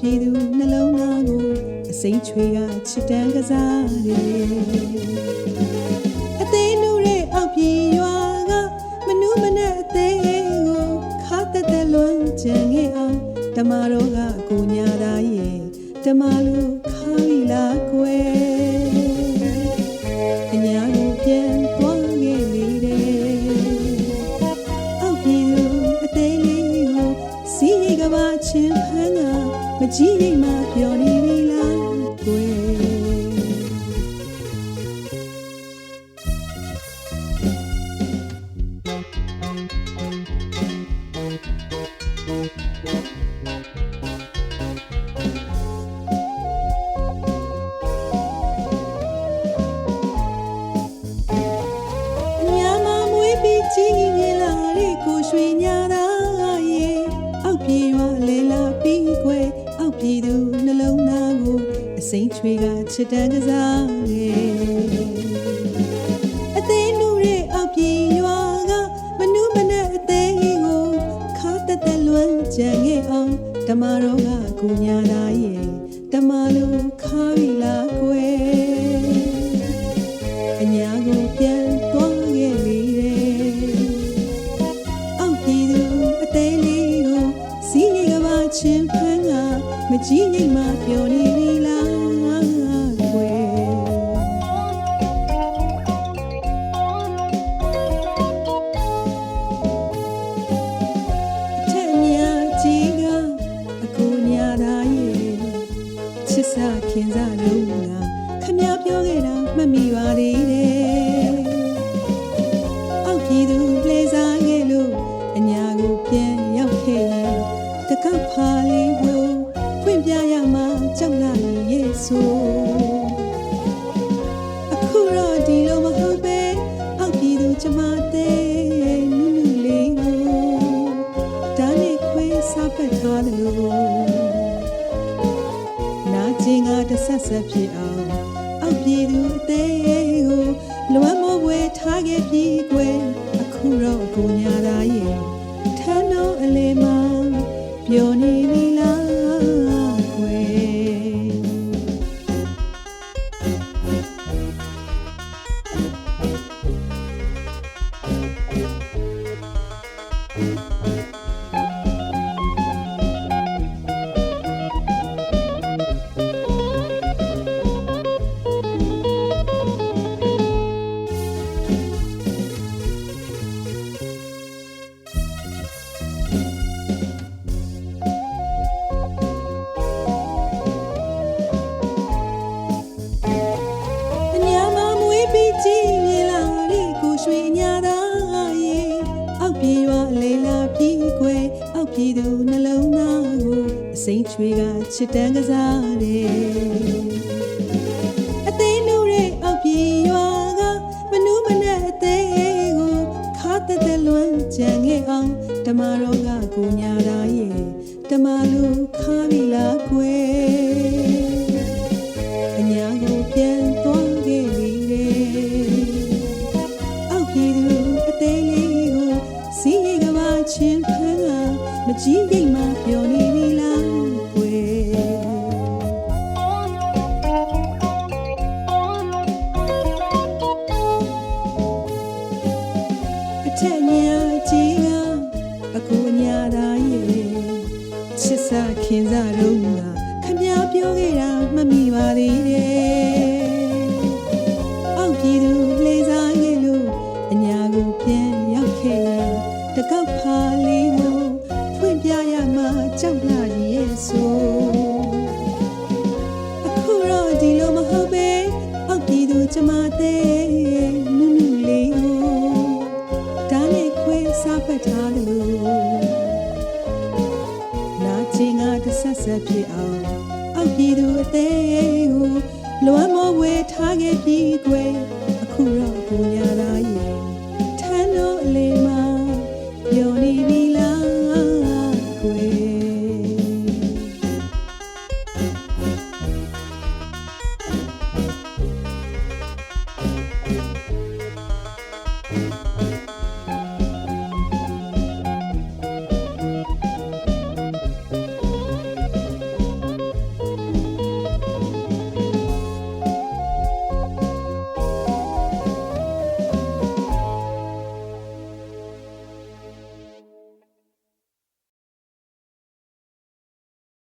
ပြည်သူနှလုံးသားကိုအစိမ့်ချွေကချစ်တမ်းကစားတယ်အသေးနူတဲ့အောက်ပြည်ရွာကမနူးမနဲ့အသေးကိုခါတက်တက်လွန်ကြံခဲ့အောင်ဓမ္မတော်ကကိုညာသားရဲ့ဓမ္မလူခါရီလာကွယ်အညာကိုပြန်သွားခဲ့လေတယ်အောက်ပြည်သူအသေးလေးကိုစီးရိတ်ကပါချင်းဖမ်းကမကြည့်ရင်မပြောနေပြီလားကွယ်ညာမမွေးပြီးကြည့်မြင်လာတဲ့ကိုရွှေညာသားရဲ့အောက်ပြေရွာလေလာပြီးကွယ်ပြည်သူနှလုံးသားကိုအစိမ့်ချွေကချစ်တမ်းကစားတယ်အသေးနူတဲ့အောက်ပြည်ရွာကမနူးမနဲ့အသေးကိုခါတက်တက်လွန်ကြံခဲ့အောင်ဓမ္မတော်ကကိုညာသားရဲ့ဓမ္မလူခါရီလာကွယ်အညာကိုပြန်သွားခဲ့လေတယ်အောက်ပြည်သူအသေးလေးကိုစီးရိတ်ကပါချင်းဖမ်းကမကြည့်ရင်မပြောနေပြီလားကွယ်အထက်မြာကြီးကအကိုညာသားရဲ့ချစ်စာခင်စားလုံးကခမပြောခဲ့တာမှတ်မိပါသေးတယ်အောက်ပြည်သူလဲစားခဲ့လို့အညာကိုပြန်ရောက်ခဲ့ရင်တကောက်ဖာလေးကိုပြရမှာကြောက်လာရဲ့ဆိုအခုတော့ဒီလိုမဟုတ်ပဲအောက်ပြည်သူကျမတဲ့နုနုလေးကိုဒါနဲ့ခွဲစားဖက်ထားတယ်လို့နာကျင်ကတဆက်ဆက်ဖြစ်အောင်အောက်ပြည်သူအသေးကိုလွမ်းမိုးဝဲထားခဲ့ပြီးကွယ်အခုတော့ကိုညာသားရဲ့ထမ်းတော့အလေမှာပြောနေပြီလားပြည်သူနှလုံးသားကိုအစိမ့်ချွေကချစ်တမ်းကစားတယ်အသေးနူတဲ့အောက်ပြည်ရွာကမနူးမနဲ့အသေးကိုခါတက်တက်လွန်ကြံခဲ့အောင်ဓမ္မတော်ကကိုညာသားရဲ့ဓမ္မလူခါရီလာကွယ်အညာကိုပြန်သွားခဲ့လေတယ်အောက်ပြည်သူအသေးလေးကိုစီးရိတ်ကပါချင်းဖမ်းကမကြည့်ရင်မပြောနေပြီလားကွယ်အထက်ညာကြီးကအကိုညာသားရဲ့ချစ်စာခင်စားတော့ကခမပြောခဲ့တာမှတ်မိပါသေးတယ်အောက်ပြည်သူလေစားခဲ့လို့အညာကိုပြန်ရောက်ခဲ့ရင်တကောက်ဖာလေးကိုပြရမှာကြောက်လာရဲ့ဆိုအခုတော့ဒီလိုမဟုတ်ပဲအောက်ပြည်သူကျမတဲ့နုနုလေးကိုဒါနဲ့ခွဲစားဖက်ထားတယ်လို့နာကျင်ကတဆက်ဆက်ဖြစ်အောင်အော အောက်ပြည်သူအသေးကိုလွမ်းမောဝဲထားခဲ့ပြီးကွယ်အခုတော့ကိုညာသားရဲ့ထမ်းလို့အလေးမှာ